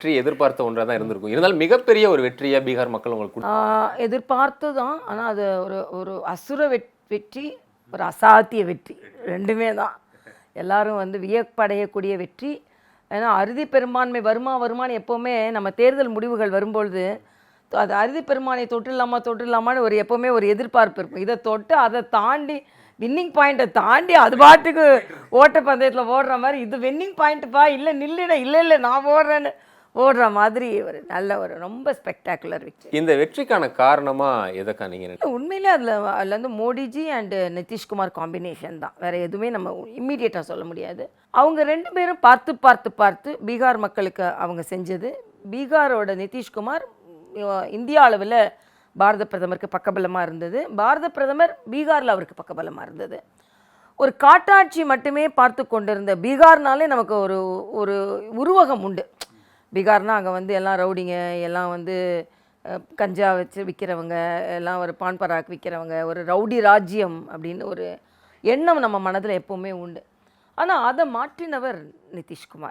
வெற்றி எதிர்பார்த்த ஒன்றா தான் இருந்திருக்கும். இருந்தாலும் மிகப்பெரிய ஒரு வெற்றியா பீகார் மக்கள் உங்களுக்கு எதிர்பார்த்து தான். ஆனால் அது ஒரு ஒரு அசுர வெற்றி, ஒரு அசாத்திய வெற்றி, ரெண்டுமே தான். எல்லாரும் வந்து வியப்படையக்கூடிய வெற்றி. ஏன்னா அறுதி பெரும்பான்மை வருமானு எப்போவுமே நம்ம தேர்தல் முடிவுகள் வரும்பொழுது அது அறுதி பெரும்பான்மை தொட்டுடலாமான்னு ஒரு எப்போவுமே ஒரு எதிர்பார்ப்பு இருக்கும். இதை தொட்டு அதை தாண்டி வின்னிங் பாயிண்ட்டை தாண்டி அது பாட்டுக்கு ஓட்டப்பந்தயத்தில் ஓடுற மாதிரி, இது வின்னிங் பாயிண்ட்டுப்பா, இல்லை நில்லுட, இல்லை நான் ஓடுறேன்னு ஓடுற மாதிரி ஒரு நல்ல ஒரு ரொம்ப ஸ்பெக்டாகுலர் வெற்றி. இந்த வெற்றிக்கான காரணமா எதற்கா நீங்க உண்மையிலே அதில் வந்து மோடிஜி அண்டு நிதிஷ்குமார் காம்பினேஷன் தான், வேறு எதுவுமே நம்ம இம்மீடியட்டாக சொல்ல முடியாது. அவங்க ரெண்டு பேரும் பார்த்து பீகார் மக்களுக்கு அவங்க செஞ்சது. பீகாரோட நிதிஷ்குமார் இந்தியா அளவில் பாரத பிரதமருக்கு பக்கபலமாக இருந்தது. பாரத பிரதமர் பீகாரில் அவருக்கு பக்கபலமாக இருந்தது. ஒரு காட்டாட்சி மட்டுமே பார்த்து கொண்டிருந்த பீகார்னாலே நமக்கு ஒரு ஒரு உருவகம் உண்டு. பீகார்னால் அங்கே வந்து எல்லாம் ரவுடிங்க, எல்லாம் வந்து கஞ்சா வச்சு விற்கிறவங்க, எல்லாம் ஒரு பான் பராக் விற்கிறவங்க, ஒரு ரவுடி ராஜ்யம் அப்படின்னு ஒரு எண்ணம் நம்ம மனதில் எப்போவுமே உண்டு. ஆனால் அதை மாற்றினவர் நிதிஷ்குமார்.